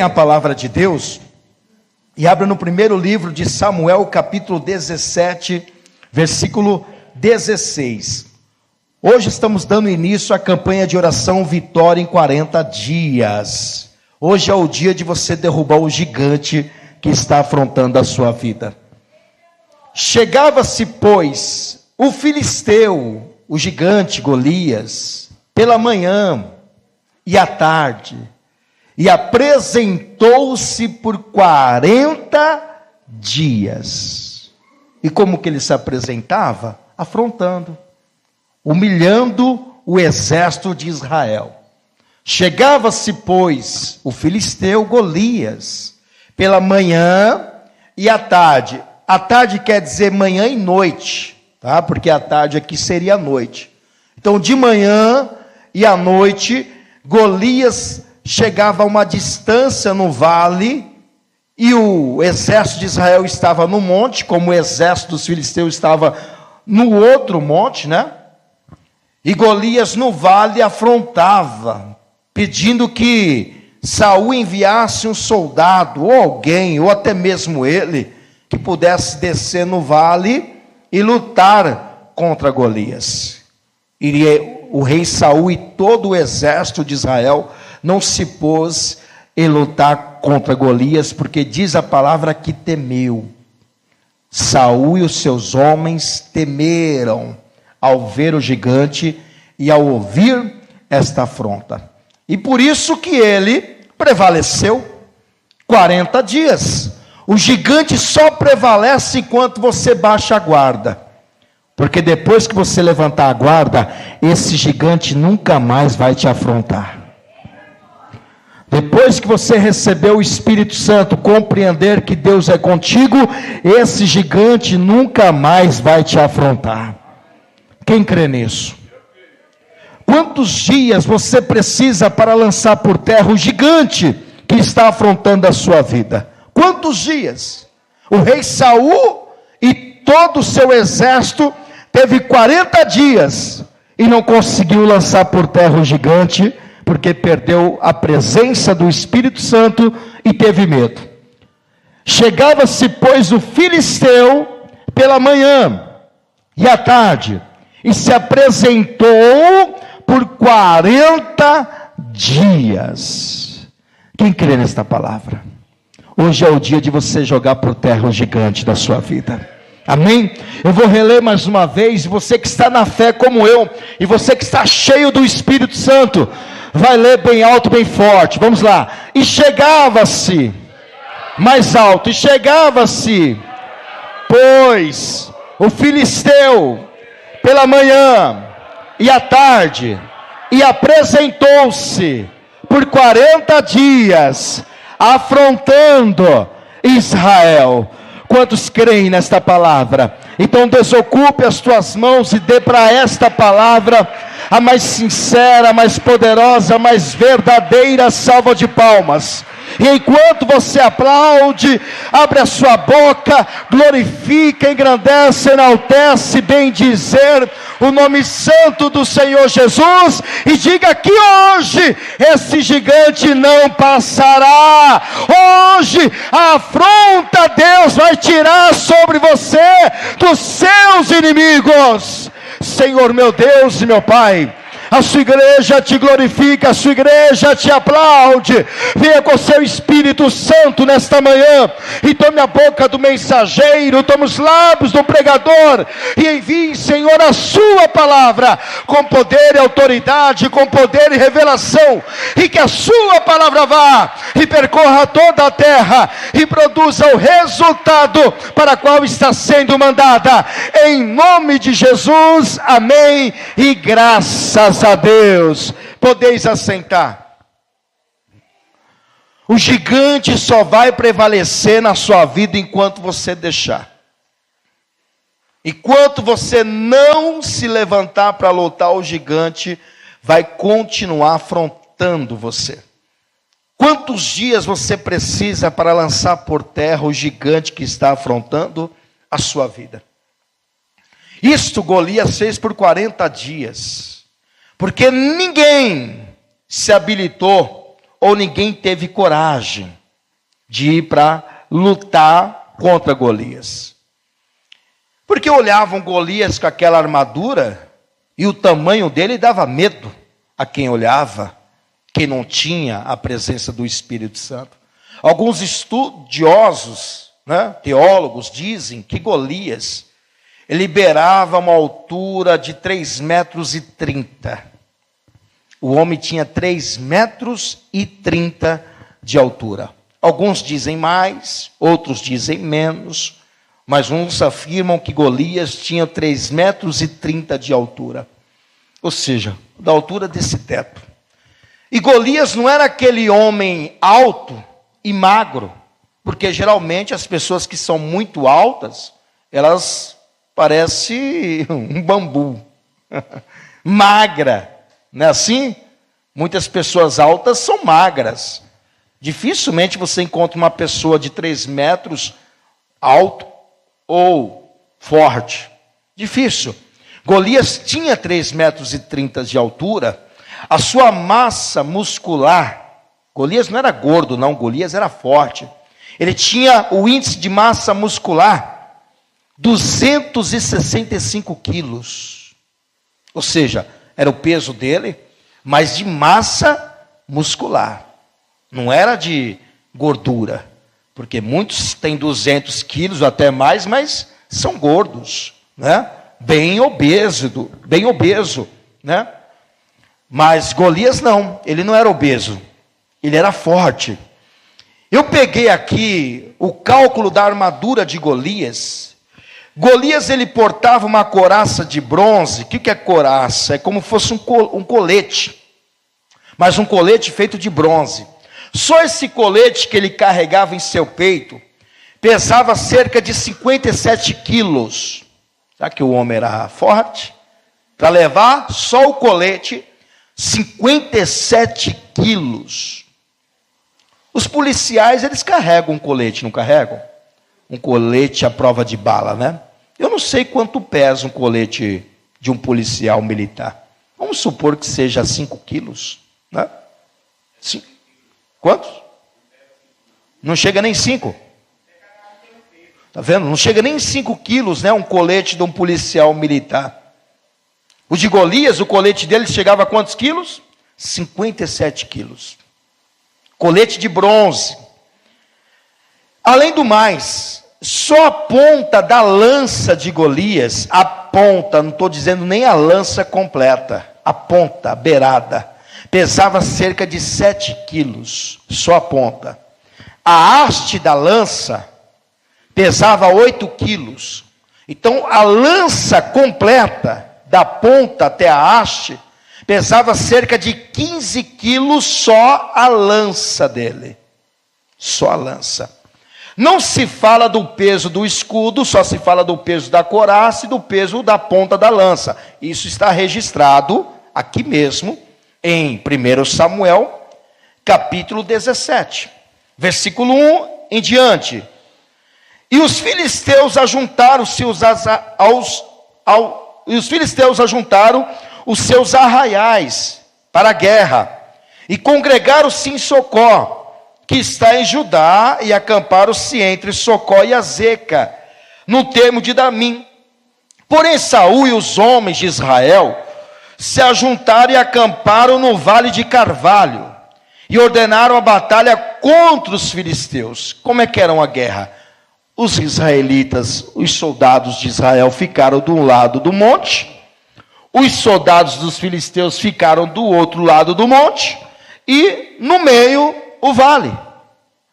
A palavra de Deus e abra no primeiro livro de Samuel, capítulo 17, versículo 16. Hoje estamos dando início à campanha de oração Vitória em 40 dias. Hoje é o dia de você derrubar o gigante que está afrontando a sua vida. Chegava-se, pois, o filisteu, o gigante Golias, pela manhã e à tarde, e apresentou-se por 40 dias. E como que ele se apresentava? Afrontando, humilhando o exército de Israel. Chegava-se, pois, o filisteu Golias, pela manhã e à tarde. À tarde quer dizer manhã e noite, tá? Porque a tarde aqui seria a noite. Então, de manhã e à noite, Golias chegava a uma distância no vale, e o exército de Israel estava no monte, como o exército dos filisteus estava no outro monte, né? E Golias no vale afrontava, pedindo que Saul enviasse um soldado, ou alguém, ou até mesmo ele, que pudesse descer no vale e lutar contra Golias. Iria o rei Saul e todo o exército de Israel não se pôs em lutar contra Golias, porque diz a palavra que temeu. Saul e os seus homens temeram ao ver o gigante e ao ouvir esta afronta. E por isso que ele prevaleceu 40 dias. O gigante só prevalece enquanto você baixa a guarda. Porque depois que você levantar a guarda, esse gigante nunca mais vai te afrontar. Depois que você receber o Espírito Santo, compreender que Deus é contigo, esse gigante nunca mais vai te afrontar. Quem crê nisso? Quantos dias você precisa para lançar por terra o gigante que está afrontando a sua vida? Quantos dias? O rei Saul e todo o seu exército teve 40 dias e não conseguiu lançar por terra o gigante, porque perdeu a presença do Espírito Santo e teve medo. Chegava-se, pois, o filisteu pela manhã e à tarde, e se apresentou por 40 dias. Quem crê nesta palavra? Hoje é o dia de você jogar por terra o gigante da sua vida. Amém? Eu vou reler mais uma vez. Você que está na fé como eu, e você que está cheio do Espírito Santo, vai ler bem alto, bem forte. Vamos lá. E chegava-se, mais alto, e chegava-se, pois, o filisteu, pela manhã e à tarde, e apresentou-se por 40 dias, afrontando Israel. Quantos creem nesta palavra? Então desocupe as tuas mãos e dê para esta palavra a mais sincera, a mais poderosa, a mais verdadeira salva de palmas. E enquanto você aplaude, abre a sua boca, glorifica, engrandece, enaltece, bem dizer o nome santo do Senhor Jesus, e diga que hoje esse gigante não passará. Hoje a afronta Deus vai tirar sobre você dos seus inimigos. Senhor meu Deus e meu Pai, a sua igreja te glorifica, a sua igreja te aplaude. Venha com seu Espírito Santo nesta manhã, e tome a boca do mensageiro, tome os lábios do pregador, e envie, Senhor, a sua palavra, com poder e autoridade, com poder e revelação, e que a sua palavra vá, e percorra toda a terra, e produza o resultado para o qual está sendo mandada, em nome de Jesus, amém, e graças a Deus. Podeis assentar. O gigante só vai prevalecer na sua vida enquanto você deixar. Enquanto você não se levantar para lutar, o gigante vai continuar afrontando você. Quantos dias você precisa para lançar por terra o gigante que está afrontando a sua vida? Isto Golias fez por 40 dias. Porque ninguém se habilitou ou ninguém teve coragem de ir para lutar contra Golias. Porque olhavam Golias com aquela armadura e o tamanho dele dava medo a quem olhava, quem não tinha a presença do Espírito Santo. Alguns estudiosos, teólogos, dizem que Golias liberava uma altura de 3,30 metros. O homem tinha 3,30 metros de altura. Alguns dizem mais, outros dizem menos, mas uns afirmam que Golias tinha 3,30 metros de altura. Ou seja, da altura desse teto. E Golias não era aquele homem alto e magro, porque geralmente as pessoas que são muito altas, elas parecem um bambu, magra, não é assim? Muitas pessoas altas são magras. Dificilmente você encontra uma pessoa de 3 metros alto ou forte. Difícil. Golias tinha 3,30 metros de altura. A sua massa muscular, Golias não era gordo não, Golias era forte. Ele tinha o índice de massa muscular 265 quilos. Ou seja, era o peso dele, mas de massa muscular. Não era de gordura. Porque muitos têm 200 quilos, até mais, mas são gordos, né? Bem obeso, né? Mas Golias não, ele não era obeso, ele era forte. Eu peguei aqui o cálculo da armadura de Golias. Golias, ele portava uma couraça de bronze. O que é couraça? É como se fosse um colete, mas um colete feito de bronze. Só esse colete que ele carregava em seu peito pesava cerca de 57 quilos. Será que o homem era forte? Para levar só o colete, 57 quilos. Os policiais, eles carregam um colete, não carregam? Um colete à prova de bala, né? Eu não sei quanto pesa um colete de um policial militar. Vamos supor que seja 5 quilos, né? Quantos? Não chega nem 5. Está vendo? Não chega nem 5 quilos, né? Um colete de um policial militar. O de Golias, o colete dele chegava a quantos quilos? 57 quilos. Colete de bronze. Além do mais, só a ponta da lança de Golias, a ponta, não estou dizendo nem a lança completa, a ponta, a beirada, pesava cerca de 7 quilos, só a ponta. A haste da lança pesava 8 quilos. Então, a lança completa, da ponta até a haste, pesava cerca de 15 quilos só a lança dele. Só a lança. Não se fala do peso do escudo, só se fala do peso da couraça e do peso da ponta da lança. Isso está registrado aqui mesmo, em 1 Samuel, capítulo 17, versículo 1 em diante. E os filisteus ajuntaram os seus arraiais para a guerra, e congregaram-se em Socó, que está em Judá, e acamparam-se entre Socó e Azeca, no termo de Damim. Porém Saul e os homens de Israel se ajuntaram e acamparam no vale de Carvalho, e ordenaram a batalha contra os filisteus. Como é que era a guerra? Os israelitas, os soldados de Israel ficaram de um lado do monte, os soldados dos filisteus ficaram do outro lado do monte, e no meio o vale.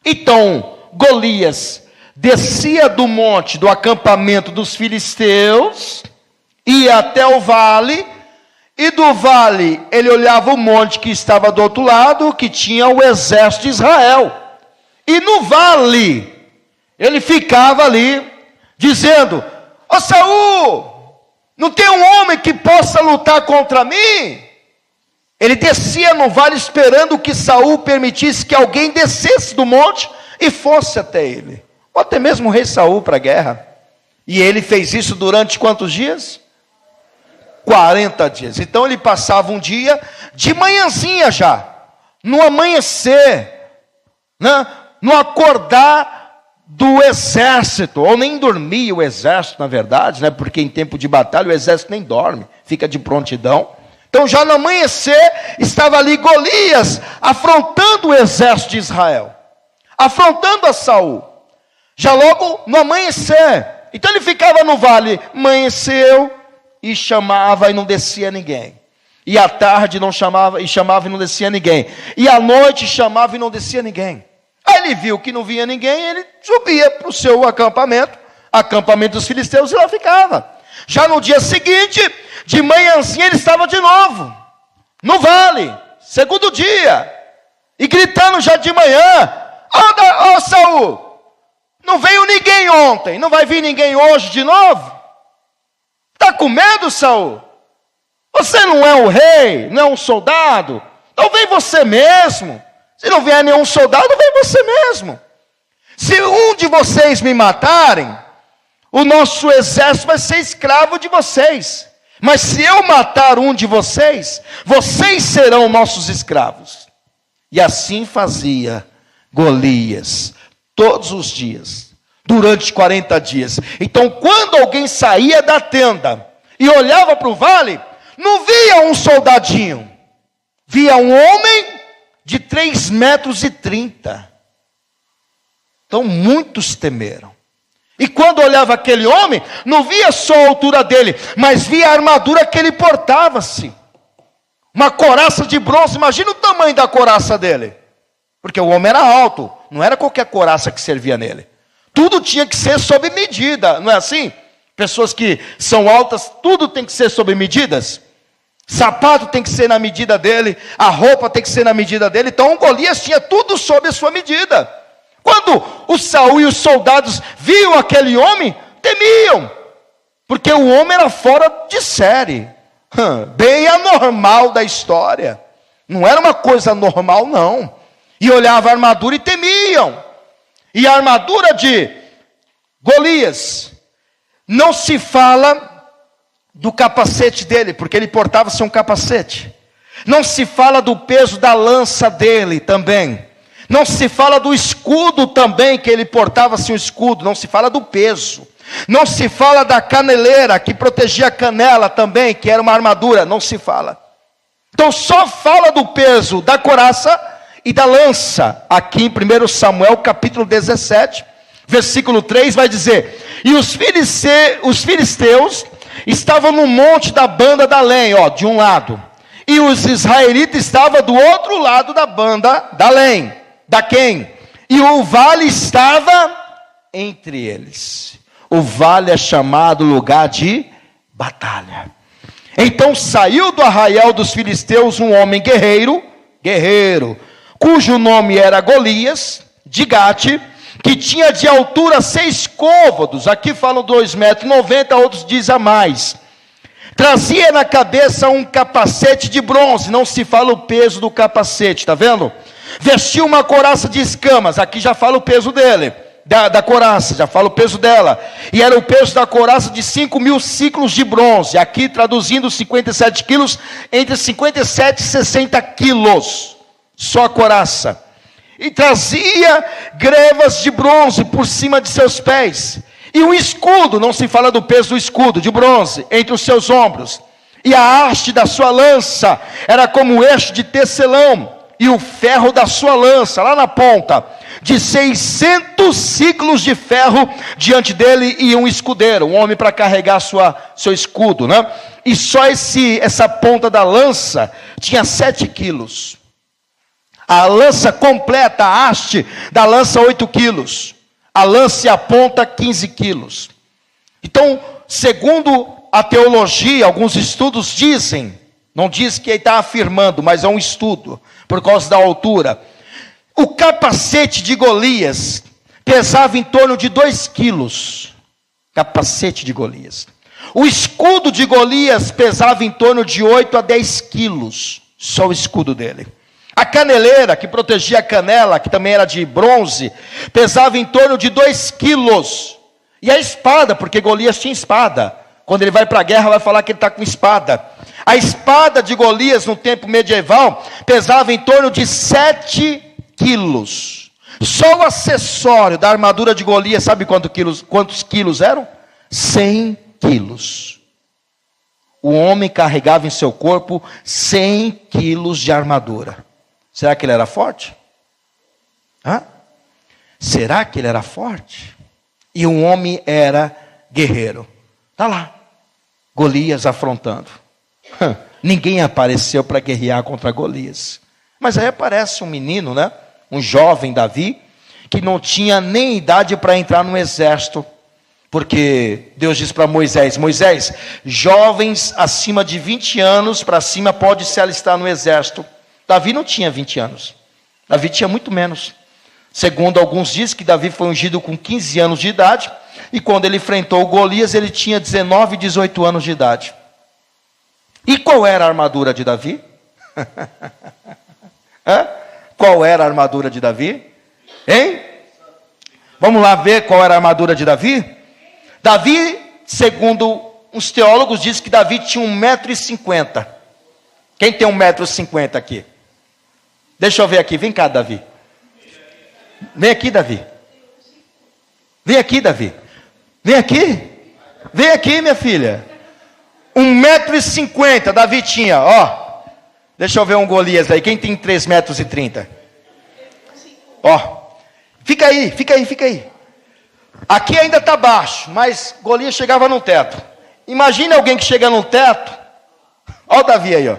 Então Golias descia do monte, do acampamento dos filisteus, ia até o vale, e do vale ele olhava o monte que estava do outro lado, que tinha o exército de Israel. E no vale ele ficava ali, dizendo: ó Saul, não tem um homem que possa lutar contra mim? Ele descia no vale esperando que Saul permitisse que alguém descesse do monte e fosse até ele, ou até mesmo o rei Saul para a guerra. E ele fez isso durante quantos dias? 40 dias. Então ele passava um dia de manhãzinha já, no amanhecer, né? No acordar do exército, ou nem dormia o exército, na verdade, né? Porque em tempo de batalha o exército nem dorme, fica de prontidão. Então já no amanhecer estava ali Golias afrontando o exército de Israel, afrontando a Saul, já logo no amanhecer. Então ele ficava no vale, amanheceu e chamava e não descia ninguém. E à tarde não chamava e chamava e não descia ninguém. E à noite chamava e não descia ninguém. Aí ele viu que não vinha ninguém, ele subia para o seu acampamento dos filisteus, e lá ficava. Já no dia seguinte, de manhãzinha, ele estava de novo no vale, segundo dia, e gritando já de manhã: ó Saul, não veio ninguém ontem, não vai vir ninguém hoje de novo? Está com medo, Saul? Você não é o rei, não é um soldado, então vem você mesmo. Se não vier nenhum soldado, vem você mesmo. Se um de vocês me matarem, o nosso exército vai ser escravo de vocês. Mas se eu matar um de vocês, vocês serão nossos escravos. E assim fazia Golias, todos os dias, durante 40 dias. Então, quando alguém saía da tenda e olhava para o vale, não via um soldadinho, via um homem de 3,30 metros. Então muitos temeram. E quando olhava aquele homem, não via só a altura dele, mas via a armadura que ele portava-se. Uma couraça de bronze, imagina o tamanho da couraça dele. Porque o homem era alto, não era qualquer couraça que servia nele. Tudo tinha que ser sob medida, não é assim? Pessoas que são altas, tudo tem que ser sob medidas. Sapato tem que ser na medida dele, a roupa tem que ser na medida dele. Então o Golias tinha tudo sob a sua medida. Quando o Saul e os soldados viam aquele homem, temiam, porque o homem era fora de série, bem anormal da história. Não era uma coisa normal, não. E olhavam a armadura e temiam. E a armadura de Golias, não se fala do capacete dele, porque ele portava-se um capacete. Não se fala do peso da lança dele também. Não se fala do escudo também, que ele portava-se um escudo. Não se fala do peso. Não se fala da caneleira, que protegia a canela também, que era uma armadura. Não se fala. Então só fala do peso da couraça e da lança. Aqui em 1 Samuel capítulo 17, versículo 3, vai dizer: e os filisteus estavam no monte da banda da lenha, de um lado, e os israelitas estavam do outro lado da banda da lenha, da quem? E o vale estava entre eles. O vale é chamado lugar de batalha. Então saiu do arraial dos filisteus um homem guerreiro, cujo nome era Golias, de Gate, que tinha de altura 6 côvados, aqui falam 2,90 metros, outros dizem a mais. Trazia na cabeça um capacete de bronze, não se fala o peso do capacete, está vendo? Vestia uma couraça de escamas, aqui já fala o peso dele, da couraça, já fala o peso dela. E era o peso da couraça de 5.000 ciclos de bronze, aqui traduzindo 57 quilos, entre 57 e 60 quilos, só a couraça. E trazia grevas de bronze por cima de seus pés, e um escudo, não se fala do peso do escudo, de bronze, entre os seus ombros. E a haste da sua lança era como o eixo de tecelão, e o ferro da sua lança, lá na ponta, de 600 ciclos de ferro diante dele, e um escudeiro, um homem para carregar seu escudo, né? E só essa ponta da lança tinha 7 quilos. A lança completa, a haste da lança, 8 quilos. A lança e a ponta, 15 quilos. Então, segundo a teologia, alguns estudos dizem, não diz que ele está afirmando, mas é um estudo, por causa da altura. O capacete de Golias pesava em torno de 2 quilos. Capacete de Golias. O escudo de Golias pesava em torno de 8 a 10 quilos. Só o escudo dele. A caneleira, que protegia a canela, que também era de bronze, pesava em torno de 2 quilos. E a espada, porque Golias tinha espada. Quando ele vai para a guerra, vai falar que ele está com espada. A espada de Golias no tempo medieval pesava em torno de 7 quilos. Só o acessório da armadura de Golias, sabe quantos quilos eram? 100 quilos. O homem carregava em seu corpo 100 quilos de armadura. Será que ele era forte? Será que ele era forte? E o homem era guerreiro. Está lá, Golias afrontando. Ninguém apareceu para guerrear contra Golias. Mas aí aparece um menino, né? Um jovem Davi, que não tinha nem idade para entrar no exército. Porque Deus diz para Moisés: Moisés, jovens acima de 20 anos para cima pode se alistar no exército. Davi não tinha 20 anos. Davi tinha muito menos. Segundo alguns dizem que Davi foi ungido com 15 anos de idade. E quando ele enfrentou o Golias, ele tinha 19, 18 anos de idade. E qual era a armadura de Davi? Qual era a armadura de Davi? Hein? Vamos lá ver qual era a armadura de Davi? Davi, segundo os teólogos, diz que Davi tinha 1,50 m. Quem tem 1,50 m aqui? Deixa eu ver aqui, vem cá, Davi. Vem aqui, Davi. Vem aqui, Davi. Vem aqui. Vem aqui, minha filha. 1,50 m, Davi tinha, ó. Deixa eu ver um Golias aí. Quem tem 3,30 m? Ó. Fica aí, fica aí, fica aí. Aqui ainda está baixo, mas Golias chegava no teto. Imagine alguém que chega no teto. Olha o Davi aí, ó.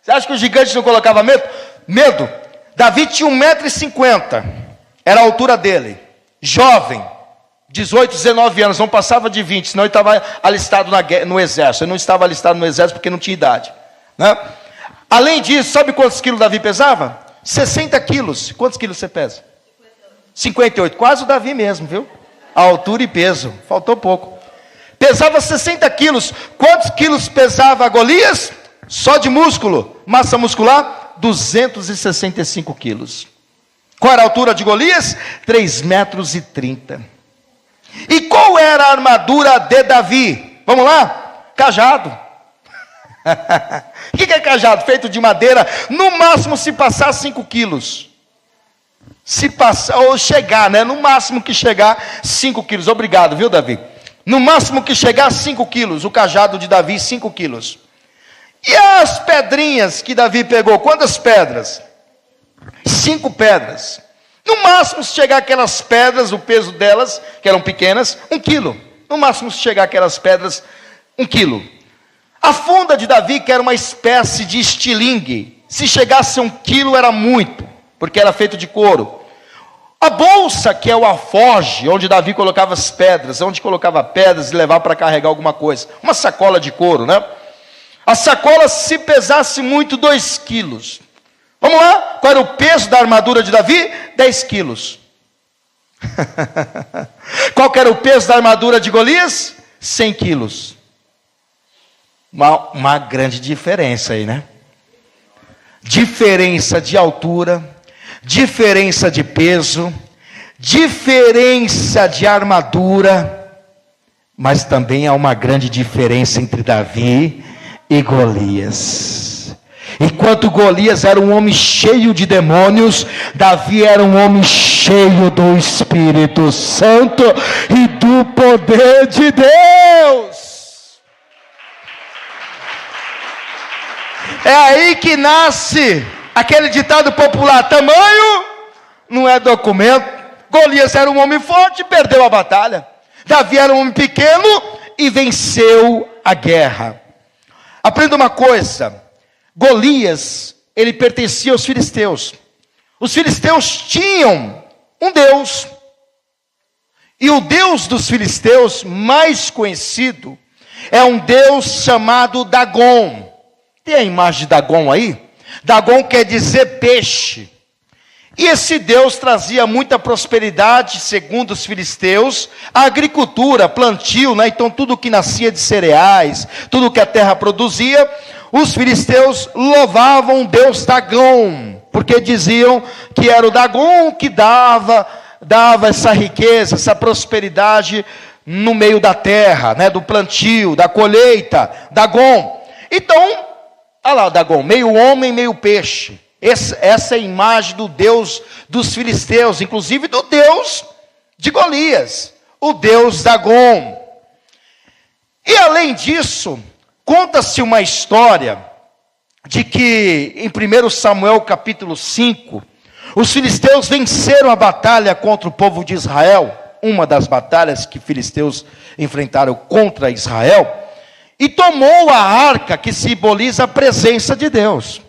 Você acha que os gigantes não colocavam medo? Medo. Davi tinha 1,50 m. Era a altura dele. Jovem. 18, 19 anos. Não passava de 20, senão ele estava alistado no exército. Ele não estava alistado no exército porque não tinha idade, né? Além disso, sabe quantos quilos Davi pesava? 60 quilos. Quantos quilos você pesa? 58. Quase o Davi mesmo, viu? A altura e peso. Faltou pouco. Pesava 60 quilos. Quantos quilos pesava Golias? Só de músculo. Massa muscular? 265 quilos. Qual era a altura de Golias? 3,30 m. E qual era a armadura de Davi? Vamos lá? Cajado. O que é cajado? Feito de madeira. No máximo se passar 5 quilos. Se passar, ou chegar, né? No máximo que chegar 5 quilos. Obrigado, viu, Davi? No máximo que chegar 5 quilos. O cajado de Davi, 5 quilos. E as pedrinhas que Davi pegou? Quantas pedras? 5 pedras. No máximo, se chegar aquelas pedras, o peso delas, que eram pequenas, 1 quilo. No máximo, se chegar aquelas pedras, 1 quilo. A funda de Davi, que era uma espécie de estilingue, se chegasse a 1 quilo era muito, porque era feito de couro. A bolsa, que é o alforje, onde Davi colocava as pedras, onde colocava pedras e levava para carregar alguma coisa. Uma sacola de couro, né? A sacola, se pesasse muito, 2 quilos. Vamos lá? Qual era o peso da armadura de Davi? 10 quilos. Qual era o peso da armadura de Golias? 100 quilos. Uma grande diferença aí, né? Diferença de altura, diferença de peso, diferença de armadura, mas também há uma grande diferença entre Davi e Golias. Enquanto Golias era um homem cheio de demônios, Davi era um homem cheio do Espírito Santo e do poder de Deus. É aí que nasce aquele ditado popular: tamanho não é documento. Golias era um homem forte e perdeu a batalha. Davi era um homem pequeno e venceu a guerra. Aprenda uma coisa: Golias, ele pertencia aos filisteus. Os filisteus tinham um Deus. E o Deus dos filisteus mais conhecido é um Deus chamado Dagon. Tem a imagem de Dagon aí? Dagon quer dizer peixe. E esse Deus trazia muita prosperidade, segundo os filisteus, a agricultura, plantio, né? Então tudo que nascia de cereais, tudo que a terra produzia, os filisteus louvavam Deus Dagon, porque diziam que era o Dagon que dava essa riqueza, essa prosperidade no meio da terra, né, do plantio, da colheita, Dagon. Então, olha lá, Dagon, meio homem, meio peixe. Essa é a imagem do Deus dos filisteus, inclusive do Deus de Golias, o Deus Dagon. E além disso, conta-se uma história de que em 1 Samuel capítulo 5, os filisteus venceram a batalha contra o povo de Israel, uma das batalhas que filisteus enfrentaram contra Israel, e tomou a arca que simboliza a presença de Deus.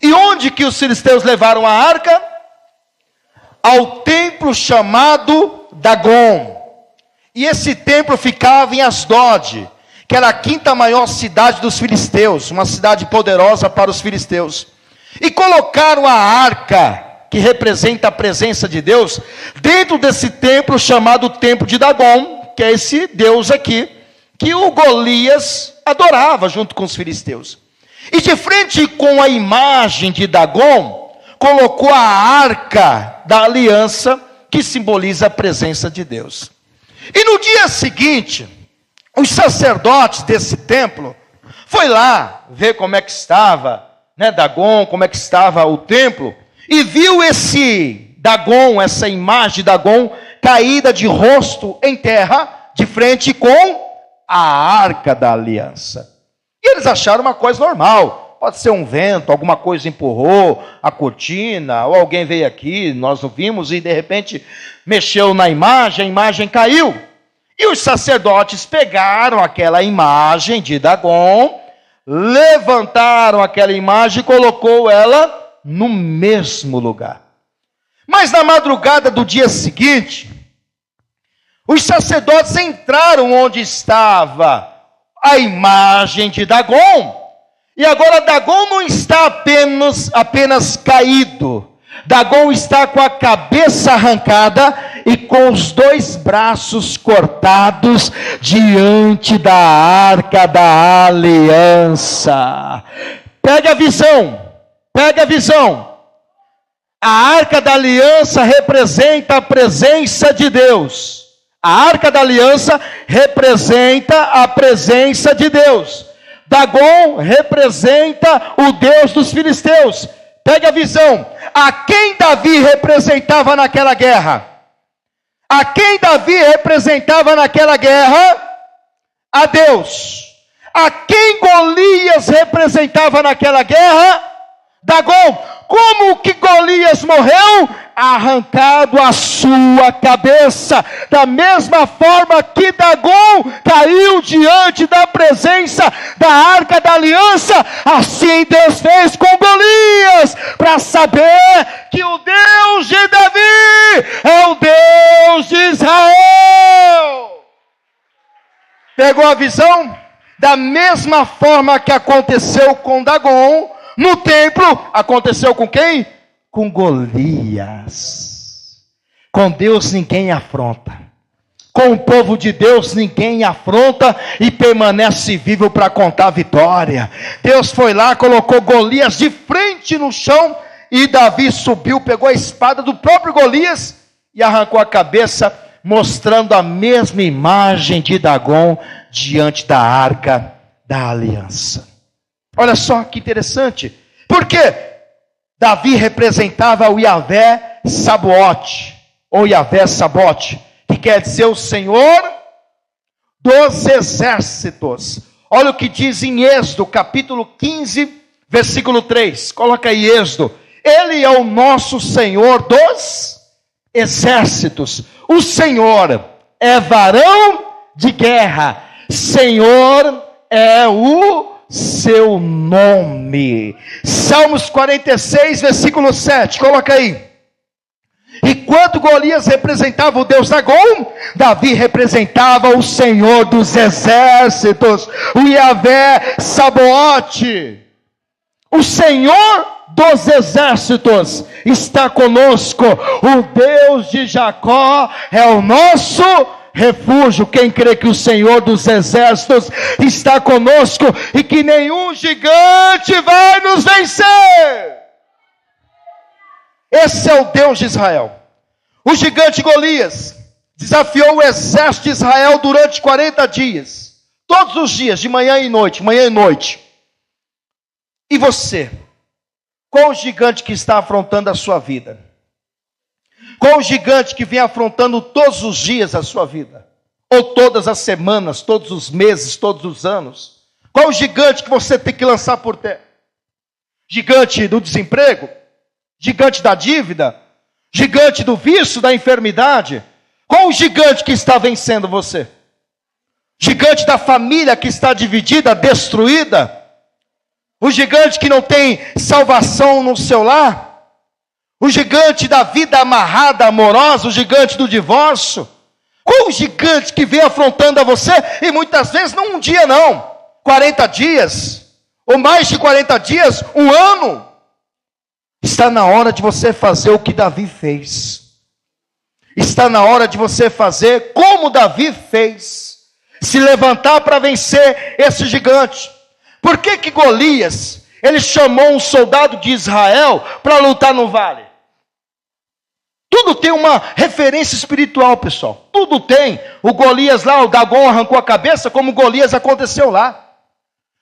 E onde que os filisteus levaram a arca? Ao templo chamado Dagon. E esse templo ficava em Asdod, que era a quinta maior cidade dos filisteus, uma cidade poderosa para os filisteus. E colocaram a arca, que representa a presença de Deus, dentro desse templo chamado Templo de Dagon, que é esse Deus aqui, que o Golias adorava junto com os filisteus. E de frente com a imagem de Dagon, colocou a arca da aliança, que simboliza a presença de Deus. E no dia seguinte, os sacerdotes desse templo foi lá ver como é que estava, né, Dagon, como é que estava o templo, e viu esse Dagon, essa imagem de Dagon, caída de rosto em terra, de frente com a arca da aliança. E eles acharam uma coisa normal. Pode ser um vento, alguma coisa empurrou a cortina, ou alguém veio aqui, nós não vimos, e de repente mexeu na imagem, a imagem caiu. E os sacerdotes pegaram aquela imagem de Dagon, levantaram aquela imagem e colocou ela no mesmo lugar. Mas na madrugada do dia seguinte, os sacerdotes entraram onde estava a imagem de Dagon. E agora Dagon não está apenas caído. Dagon está com a cabeça arrancada e com os dois braços cortados diante da arca da aliança. Pega a visão, pega a visão. A arca da aliança representa a presença de Deus. A arca da aliança representa a presença de Deus. Dagon representa o Deus dos filisteus. Pega a visão. A quem Davi representava naquela guerra? A quem Davi representava naquela guerra? A Deus. A quem Golias representava naquela guerra? Dagon. Como que Golias morreu? Arrancado a sua cabeça, da mesma forma que Dagon caiu diante da presença da arca da aliança, assim Deus fez com Golias, para saber que o Deus de Davi é o Deus de Israel. Pegou a visão? Da mesma forma que aconteceu com Dagon, no templo, aconteceu com quem? Com Golias. Com Deus ninguém afronta. Com o povo de Deus ninguém afronta e permanece vivo para contar a vitória. Deus foi lá, colocou Golias de frente no chão e Davi subiu, pegou a espada do próprio Golias e arrancou a cabeça, mostrando a mesma imagem de Dagon diante da arca da aliança. Olha só que interessante. Por quê? Davi representava o Yahvé Sabaote, ou Yahvé Sabaote, que quer dizer o Senhor dos exércitos. Olha o que diz em Êxodo, capítulo 15, versículo 3. Coloca aí Êxodo. Ele é o nosso Senhor dos exércitos. O Senhor é varão de guerra. Senhor é o seu nome. Salmos 46, versículo 7, coloca aí. Enquanto Golias representava o Deus Dagon, Davi representava o Senhor dos exércitos, o Yahvé Sabaote. O Senhor dos exércitos está conosco. O Deus de Jacó é o nosso refúgio. Quem crê que o Senhor dos exércitos está conosco e que nenhum gigante vai nos vencer? Esse é o Deus de Israel. O gigante Golias desafiou o exército de Israel durante 40 dias. Todos os dias, de manhã e noite, manhã e noite. E você? Qual o gigante que está afrontando a sua vida? Qual o gigante que vem afrontando todos os dias a sua vida? Ou todas as semanas, todos os meses, todos os anos? Qual o gigante que você tem que lançar por terra? Gigante do desemprego? Gigante da dívida? Gigante do vício, da enfermidade? Qual o gigante que está vencendo você? Gigante da família que está dividida, destruída? O gigante que não tem salvação no seu lar? O gigante da vida amarrada, amorosa, o gigante do divórcio? Qual o gigante que vem afrontando a você? E muitas vezes não um dia não, 40 dias, ou mais de 40 dias, um ano. Está na hora de você fazer o que Davi fez. Está na hora de você fazer como Davi fez. Se levantar para vencer esse gigante. Por que Golias, ele chamou um soldado de Israel para lutar no vale? Tudo tem uma referência espiritual, pessoal. Tudo tem. O Golias lá, o Dagon arrancou a cabeça, como Golias aconteceu lá.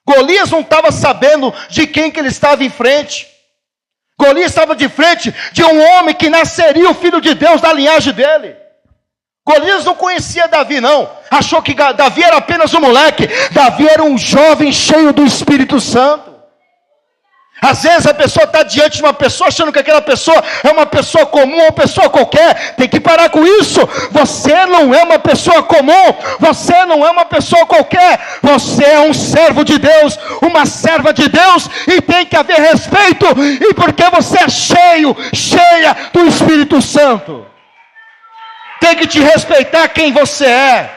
Golias não estava sabendo de quem que ele estava em frente. Golias estava de frente de um homem que nasceria o filho de Deus da linhagem dele. Golias não conhecia Davi não. Achou que Davi era apenas um moleque. Davi era um jovem cheio do Espírito Santo. Às vezes a pessoa está diante de uma pessoa achando que aquela pessoa é uma pessoa comum ou pessoa qualquer. Tem que parar com isso. Você não é uma pessoa comum. Você não é uma pessoa qualquer. Você é um servo de Deus, uma serva de Deus, e tem que haver respeito. E porque você é cheia do Espírito Santo, tem que te respeitar quem você é.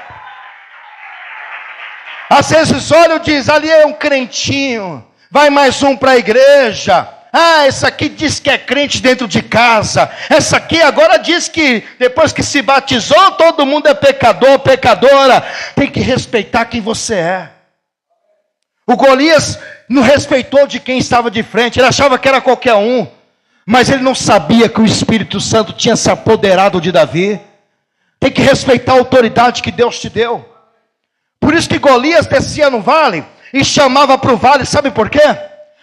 Às vezes olha e diz, ali é um crentinho. Vai mais um para a igreja. Essa aqui diz que é crente dentro de casa. Essa aqui agora diz que depois que se batizou, todo mundo é pecador, pecadora. Tem que respeitar quem você é. O Golias não respeitou de quem estava de frente. Ele achava que era qualquer um. Mas ele não sabia que o Espírito Santo tinha se apoderado de Davi. Tem que respeitar a autoridade que Deus te deu. Por isso que Golias descia no vale e chamava para o vale, sabe por quê?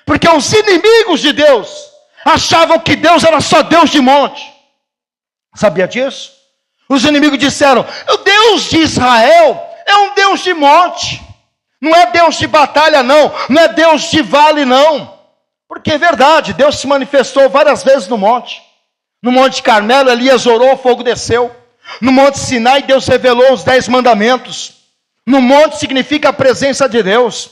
Porque os inimigos de Deus achavam que Deus era só Deus de monte. Sabia disso? Os inimigos disseram, o Deus de Israel é um Deus de monte. Não é Deus de batalha não, não é Deus de vale não. Porque é verdade, Deus se manifestou várias vezes no monte. No Monte Carmelo, Elias orou, o fogo desceu. No Monte Sinai, Deus revelou os 10 mandamentos. No monte significa a presença de Deus.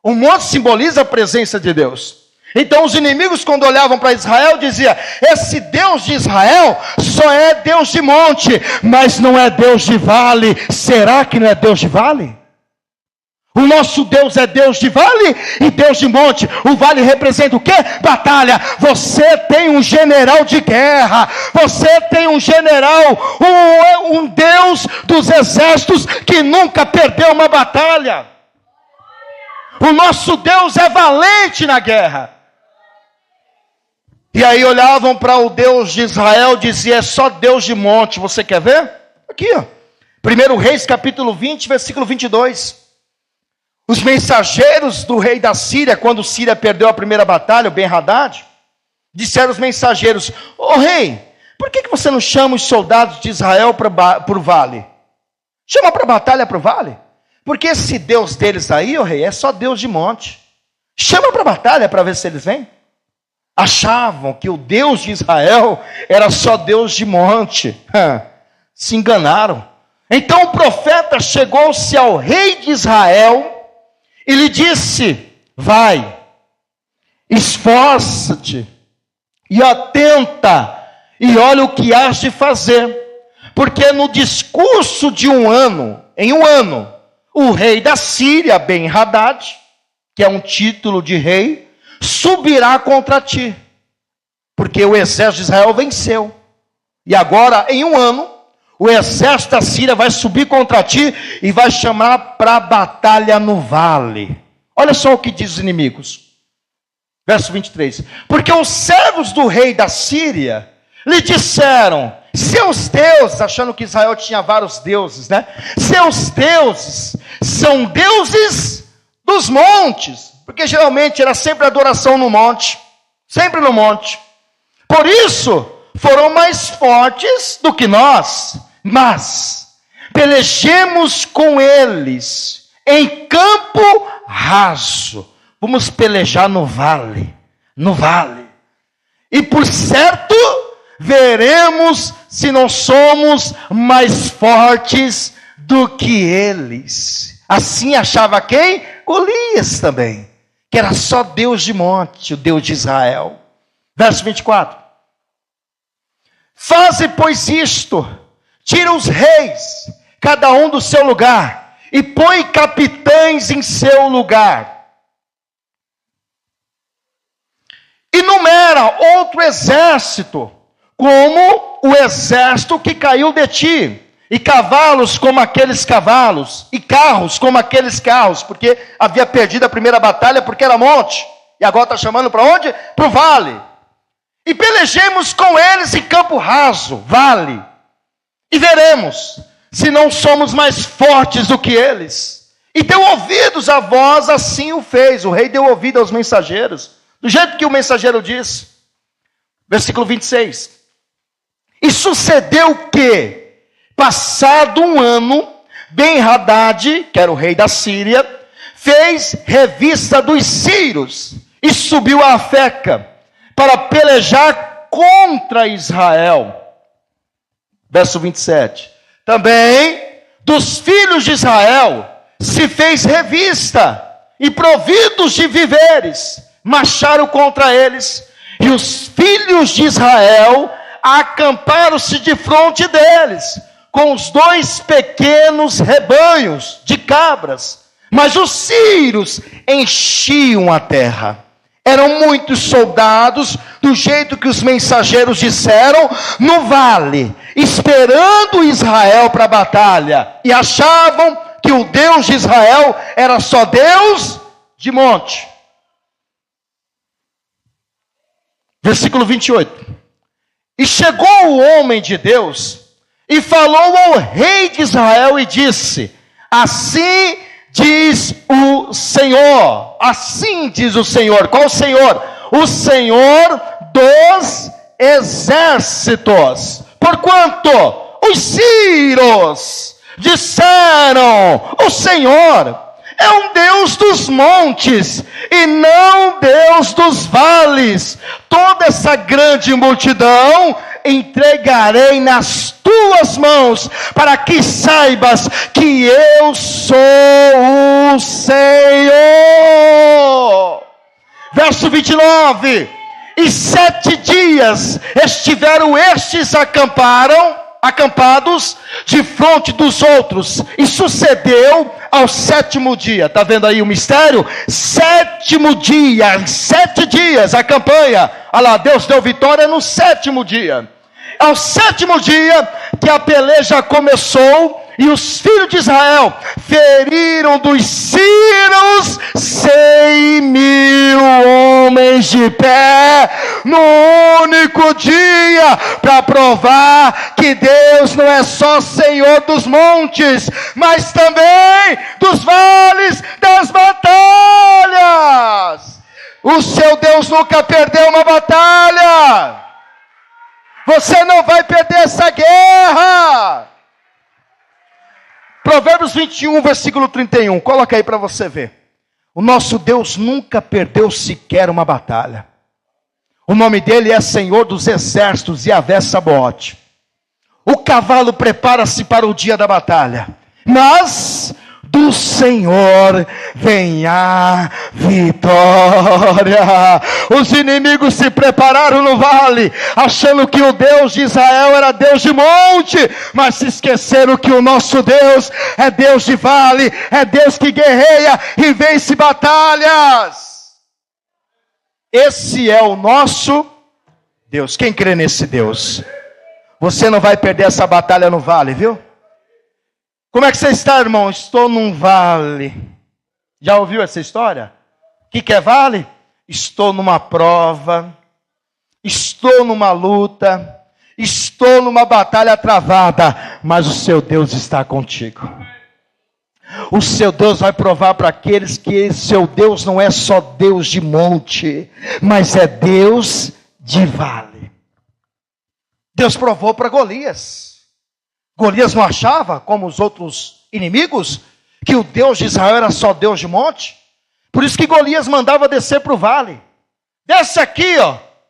O monte simboliza a presença de Deus. Então os inimigos, quando olhavam para Israel, diziam, esse Deus de Israel só é Deus de monte, mas não é Deus de vale. Será que não é Deus de vale? O nosso Deus é Deus de vale e Deus de monte. O vale representa o quê? Batalha. Você tem um general de guerra. Você tem um general, um Deus dos exércitos que nunca perdeu uma batalha. O nosso Deus é valente na guerra. E aí olhavam para o Deus de Israel e diziam, é só Deus de monte. Você quer ver? Aqui, ó. 1 Reis capítulo 20, versículo 22. Os mensageiros do rei da Síria, quando Síria perdeu a primeira batalha, o Ben-Hadad, disseram os mensageiros, ô rei, por que você não chama os soldados de Israel para o vale? Chama para a batalha para o vale? Porque esse Deus deles aí, ô rei, é só Deus de monte. Chama para a batalha para ver se eles vêm. Achavam que o Deus de Israel era só Deus de monte. Se enganaram. Então o profeta chegou-se ao rei de Israel e lhe disse, vai, esforça-te e atenta e olha o que has de fazer. Porque no discurso de em um ano, o rei da Síria, Ben-Hadad, que é um título de rei, subirá contra ti. Porque o exército de Israel venceu. E agora, em um ano, o exército da Síria vai subir contra ti e vai chamar para a batalha no vale. Olha só o que diz os inimigos. Verso 23. Porque os servos do rei da Síria lhe disseram, seus deuses, achando que Israel tinha vários deuses, né? Seus deuses são deuses dos montes, porque geralmente era sempre adoração no monte, sempre no monte. Por isso, foram mais fortes do que nós, mas pelejemos com eles em campo raso. Vamos pelejar no vale, E por certo, veremos se não somos mais fortes do que eles. Assim achava quem? Golias também, que era só Deus de monte, o Deus de Israel. Verso 24. Faze, pois, isto, tira os reis, cada um do seu lugar, e põe capitães em seu lugar. E numera outro exército, como o exército que caiu de ti, e cavalos como aqueles cavalos, e carros como aqueles carros, porque havia perdido a primeira batalha porque era monte, e agora está chamando para onde? Para o vale. E pelejemos com eles em campo raso, vale, e veremos se não somos mais fortes do que eles. E deu ouvidos à voz, assim o fez. O rei deu ouvido aos mensageiros, do jeito que o mensageiro disse. Versículo 26. E sucedeu que, passado um ano, Ben-Hadad, que era o rei da Síria, fez revista dos sírios e subiu a Afeca para pelejar contra Israel. Verso 27. Também dos filhos de Israel se fez revista, e providos de víveres, marcharam contra eles, e os filhos de Israel acamparam-se de frente deles, com os 2 pequenos rebanhos de cabras, mas os sírios enchiam a terra. Eram muitos soldados, do jeito que os mensageiros disseram, no vale, esperando Israel para a batalha, e achavam que o Deus de Israel era só Deus de monte. Versículo 28. E chegou o homem de Deus, e falou ao rei de Israel, e disse: assim diz o Senhor. Assim diz o Senhor. Qual o Senhor? O Senhor dos exércitos. Porquanto os sírios disseram: o Senhor é um Deus dos montes, e não Deus dos vales. Toda essa grande multidão entregarei nas tuas mãos, para que saibas que eu sou o Senhor. Verso 29. E 7 dias estiveram estes acampados de frente dos outros, e sucedeu ao 7º dia. Está vendo aí o mistério? 7º dia, em 7 dias a campanha. Olha lá, Deus deu vitória no 7º dia. Ao 7º dia que a peleja começou, e os filhos de Israel feriram dos sírios 100.000 homens de pé, no único dia, para provar que Deus não é só Senhor dos montes, mas também dos vales das batalhas. O seu Deus nunca perdeu uma batalha. Você não vai perder essa guerra. Provérbios 21, versículo 31. Coloca aí para você ver. O nosso Deus nunca perdeu sequer uma batalha. O nome dele é Senhor dos Exércitos, Yahvé Sabaote. O cavalo prepara-se para o dia da batalha, mas do Senhor vem a vitória. Os inimigos se prepararam no vale, achando que o Deus de Israel era Deus de monte, mas se esqueceram que o nosso Deus é Deus de vale, é Deus que guerreia e vence batalhas. Esse é o nosso Deus. Quem crê nesse Deus? Você não vai perder essa batalha no vale, viu? Como é que você está, irmão? Estou num vale. Já ouviu essa história? O que é vale? Estou numa prova, estou numa luta, Estou numa batalha travada, mas o seu Deus está contigo. O seu Deus vai provar para aqueles que seu Deus não é só Deus de monte, mas é Deus de vale. Deus provou para Golias. Golias não achava, como os outros inimigos, que o Deus de Israel era só Deus de monte. Por isso que Golias mandava descer para o vale. Desce aqui,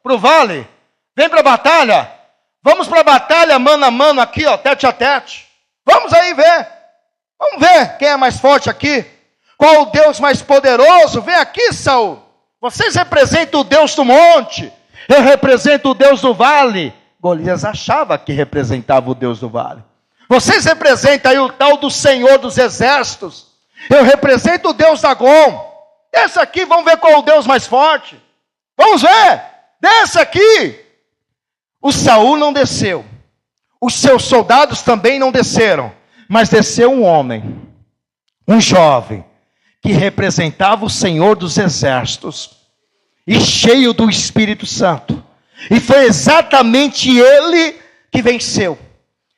para o vale. Vem para a batalha. Vamos para a batalha mano a mano aqui, tete a tete. Vamos aí ver. Vamos ver quem é mais forte aqui. Qual o Deus mais poderoso? Vem aqui, Saul. Vocês representam o Deus do monte. Eu represento o Deus do vale. Golias achava que representava o Deus do vale. Vocês representam aí o tal do Senhor dos Exércitos. Eu represento o Deus Dagon. Desce aqui, vamos ver qual é o Deus mais forte. Vamos ver. Desce aqui. O Saul não desceu. Os seus soldados também não desceram. Mas desceu um homem, um jovem, que representava o Senhor dos Exércitos, e cheio do Espírito Santo. E foi exatamente ele que venceu.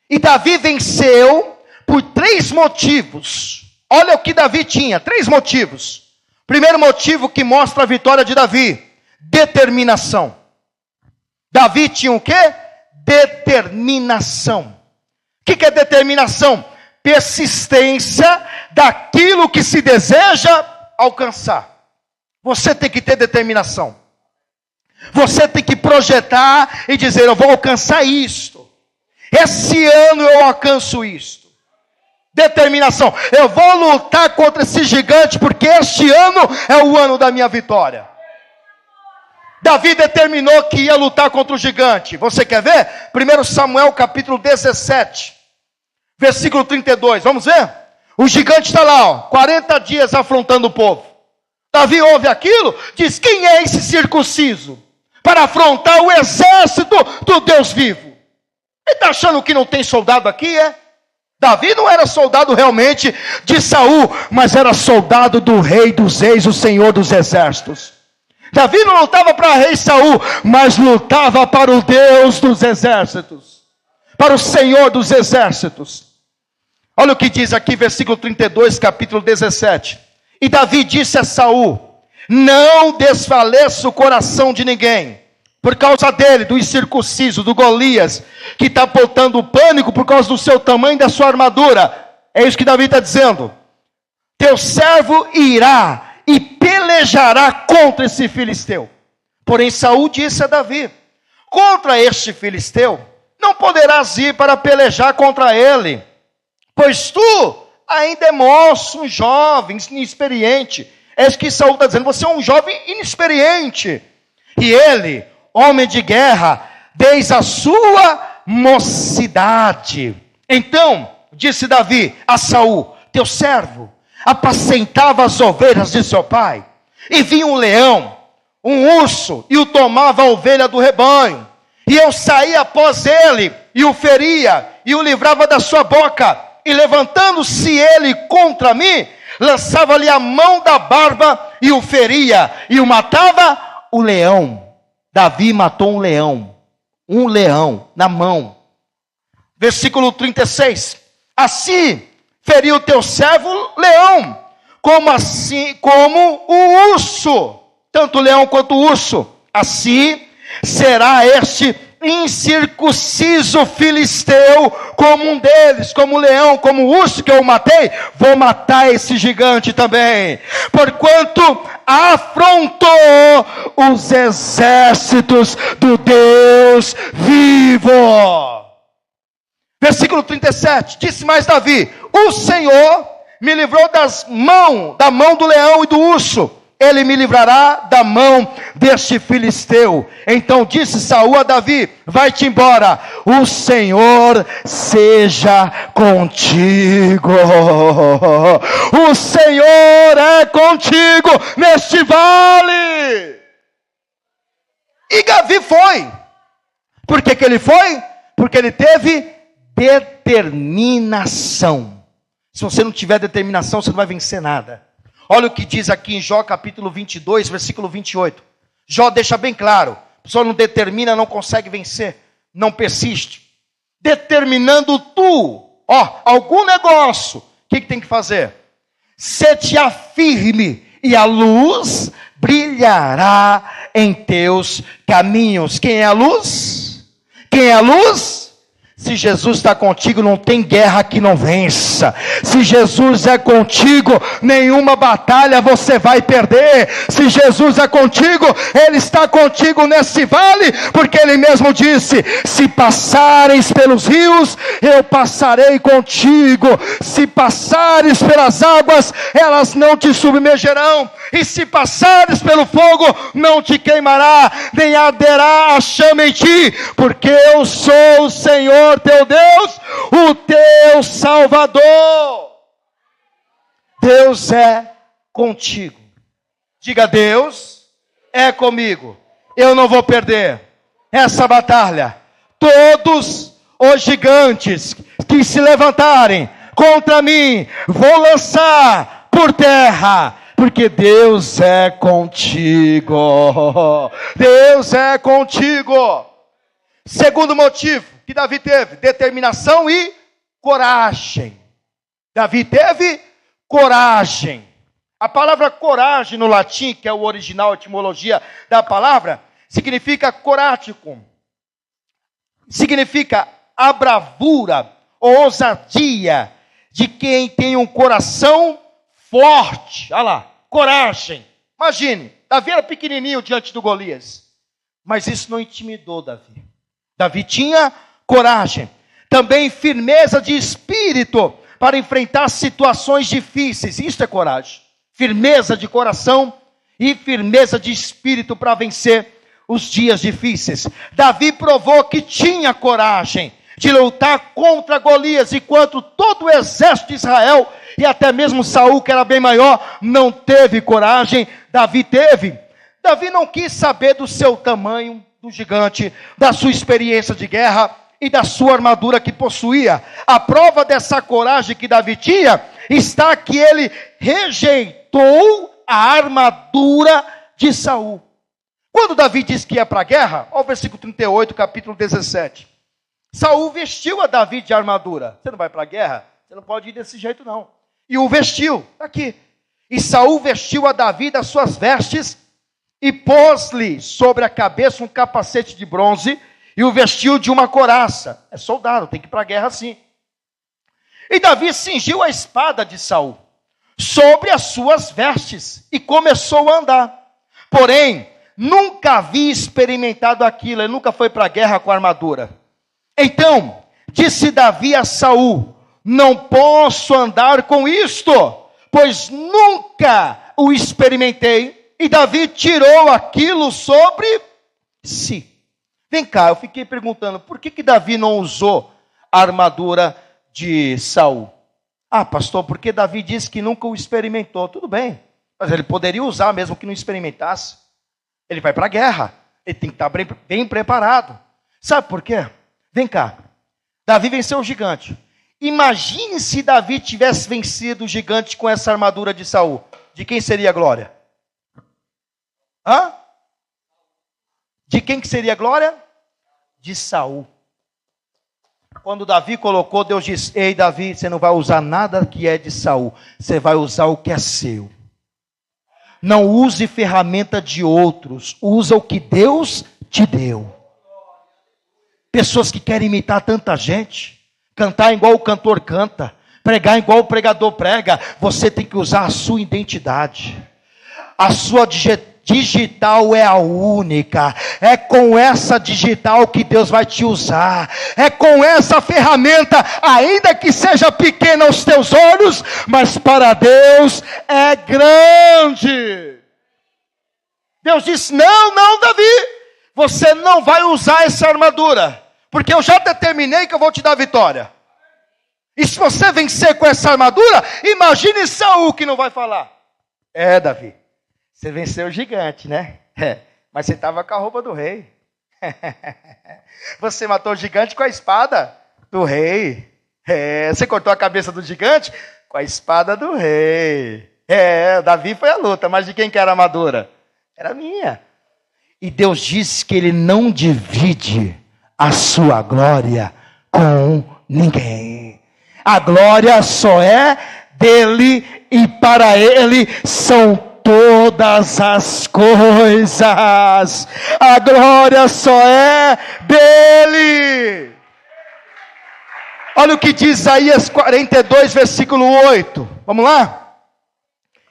E Davi venceu por 3 motivos. Olha o que Davi tinha, 3 motivos. Primeiro motivo que mostra a vitória de Davi: determinação. Davi tinha o quê? Determinação. O que é determinação? Persistência daquilo que se deseja alcançar. Você tem que ter determinação. Você tem que projetar e dizer: eu vou alcançar isto. Esse ano eu alcanço isto. Determinação. Eu vou lutar contra esse gigante, porque este ano é o ano da minha vitória. Davi determinou que ia lutar contra o gigante. Você quer ver? 1 Samuel capítulo 17, versículo 32. Vamos ver? O gigante está lá, 40 dias afrontando o povo. Davi ouve aquilo, diz: quem é esse circunciso para afrontar o exército do Deus vivo? Ele está achando que não tem soldado aqui, é? Davi não era soldado realmente de Saul, mas era soldado do rei dos reis, o Senhor dos exércitos. Davi não lutava para rei Saul, mas lutava para o Deus dos exércitos, para o Senhor dos exércitos. Olha o que diz aqui, versículo 32, capítulo 17. E Davi disse a Saul: não desfaleça o coração de ninguém, por causa dele, do incircunciso, do Golias, que está botando pânico por causa do seu tamanho e da sua armadura. É isso que Davi está dizendo. Teu servo irá e pelejará contra esse filisteu. Porém Saul disse a Davi: contra este filisteu não poderás ir para pelejar contra ele, pois tu ainda é moço, um jovem, inexperiente. É isso que Saul está dizendo: você é um jovem inexperiente. E ele, homem de guerra, desde a sua mocidade. Então disse Davi a Saul: teu servo apacentava as ovelhas de seu pai, e vinha um leão, um urso, e o tomava a ovelha do rebanho, e eu saía após ele, e o feria, e o livrava da sua boca, e levantando-se ele contra mim, lançava-lhe a mão da barba, e o feria, e o matava o leão. Davi matou um leão na mão. Versículo 36, assim feriu o teu servo leão, como o urso, tanto o leão quanto o urso. Assim será este incircunciso filisteu como um deles, como o leão, como o urso que eu matei. Vou matar esse gigante também, porquanto afrontou os exércitos do Deus vivo. Versículo 37, disse mais Davi: o Senhor me livrou da mão do leão e do urso, ele me livrará da mão deste filisteu. Então disse Saul a Davi: vai-te embora, o Senhor seja contigo. O Senhor é contigo neste vale. E Davi foi. Por que ele foi? Porque ele teve determinação. Se você não tiver determinação, você não vai vencer nada. Olha o que diz aqui em Jó capítulo 22, versículo 28. Jó deixa bem claro: a pessoa não determina, não consegue vencer. não persiste. Determinando tu, algum negócio, o que tem que fazer? Se-te afirme, e a luz brilhará em teus caminhos. Quem é a luz? Quem é a luz? Se Jesus está contigo, não tem guerra que não vença. Se Jesus é contigo, nenhuma batalha você vai perder. Se Jesus é contigo, Ele está contigo nesse vale, porque Ele mesmo disse: se passares pelos rios, eu passarei contigo. Se passares pelas águas, elas não te submergerão. E se passares pelo fogo, não te queimará, nem arderá a chama em ti, porque eu sou o Senhor teu Deus, o teu Salvador. Deus é contigo. Diga: Deus é comigo. Eu não vou perder essa batalha. Todos os gigantes que se levantarem contra mim, vou lançar por terra, porque Deus é contigo. Deus é contigo. Segundo motivo que Davi teve: determinação e coragem. Davi teve coragem. A palavra coragem no latim, que é o original, a etimologia da palavra, significa corático. Significa a bravura, ousadia de quem tem um coração forte. Olha lá, coragem. Imagine, Davi era pequenininho diante do Golias, mas isso não intimidou Davi. Davi tinha coragem. Também firmeza de espírito para enfrentar situações difíceis. Isso é coragem. Firmeza de coração e firmeza de espírito para vencer os dias difíceis. Davi provou que tinha coragem de lutar contra Golias, enquanto todo o exército de Israel, e até mesmo Saul, que era bem maior, não teve coragem. Davi teve. Davi não quis saber do seu tamanho, do gigante, da sua experiência de guerra e da sua armadura que possuía. A prova dessa coragem que Davi tinha está que ele rejeitou a armadura de Saul. Quando Davi disse que ia para a guerra, olha o versículo 38, capítulo 17. Saul vestiu a Davi de armadura. Você não vai para a guerra? Você não pode ir desse jeito não. E o vestiu, aqui. E Saul vestiu a Davi das suas vestes e pôs-lhe sobre a cabeça um capacete de bronze e o vestiu de uma couraça. É soldado, tem que ir para a guerra assim. E Davi cingiu a espada de Saul sobre as suas vestes e começou a andar. Porém, nunca havia experimentado aquilo, ele nunca foi para a guerra com armadura. Então, disse Davi a Saul: não posso andar com isto, pois nunca o experimentei. E Davi tirou aquilo sobre si. Vem cá, eu fiquei perguntando, por que Davi não usou a armadura de Saul? Ah, pastor, porque Davi disse que nunca o experimentou. Tudo bem, mas ele poderia usar mesmo que não experimentasse. Ele vai para a guerra, ele tem que estar bem preparado. Sabe por quê? Vem cá, Davi venceu o gigante. Imagine se Davi tivesse vencido o gigante com essa armadura de Saul. De quem seria a glória? Hã? De quem que seria a glória? De Saul. Quando Davi colocou, Deus disse: ei Davi, você não vai usar nada que é de Saul, você vai usar o que é seu. Não use ferramenta de outros, usa o que Deus te deu. Pessoas que querem imitar tanta gente, cantar igual o cantor canta, pregar igual o pregador prega. Você tem que usar a sua identidade. A sua digital é a única. É com essa digital que Deus vai te usar. É com essa ferramenta, ainda que seja pequena aos teus olhos, mas para Deus é grande. Deus disse: não, Davi, você não vai usar essa armadura, porque eu já determinei que eu vou te dar vitória. E se você vencer com essa armadura, imagine Saul que não vai falar: é, Davi, você venceu o gigante, né? Mas você estava com a roupa do rei. Você matou o gigante com a espada do rei. Você cortou a cabeça do gigante com a espada do rei. Davi foi a luta, mas de quem que era a armadura? Era minha. E Deus disse que Ele não divide a sua glória com ninguém. A glória só é dele e para ele são todas as coisas. A glória só é dele. Olha o que diz Isaías 42, versículo 8. Vamos lá?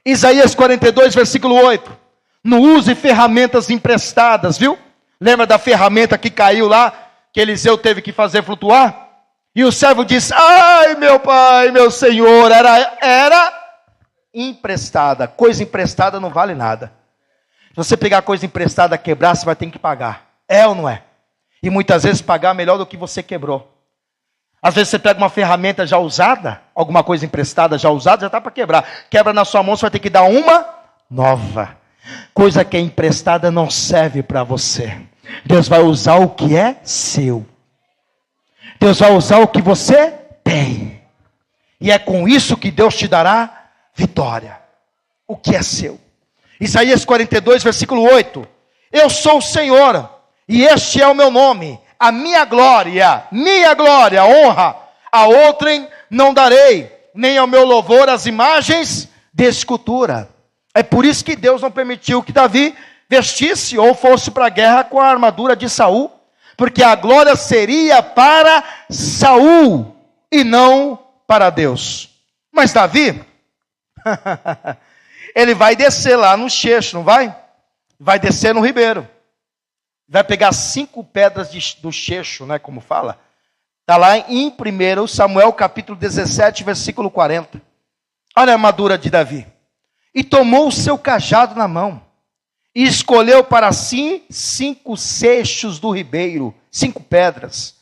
Isaías 42, versículo 8. Não use ferramentas emprestadas, viu? Lembra da ferramenta que caiu lá, que Eliseu teve que fazer flutuar? E o servo disse: ai, meu pai, meu senhor, era emprestada. Coisa emprestada não vale nada. Se você pegar coisa emprestada, quebrar, você vai ter que pagar. É ou não é? E muitas vezes pagar melhor do que você quebrou. Às vezes você pega uma ferramenta já usada, alguma coisa emprestada já usada, já está para quebrar. Quebra na sua mão, você vai ter que dar uma nova. Coisa que é emprestada não serve para você. Deus vai usar o que é seu. Deus vai usar o que você tem. E é com isso que Deus te dará vitória. O que é seu. Isaías 42, versículo 8. Eu sou o Senhor, e este é o meu nome. A minha glória, honra, a outrem não darei, nem ao meu louvor as imagens de escultura. É por isso que Deus não permitiu que Davi vestisse ou fosse para a guerra com a armadura de Saul, porque a glória seria para Saul e não para Deus. Mas Davi, ele vai descer lá no Cheixo, não vai? Vai descer no ribeiro. Vai pegar 5 pedras do Cheixo, né, como fala. Está lá em 1 Samuel capítulo 17, versículo 40. Olha a armadura de Davi. E tomou o seu cajado na mão, e escolheu para si 5 seixos do ribeiro, 5 pedras,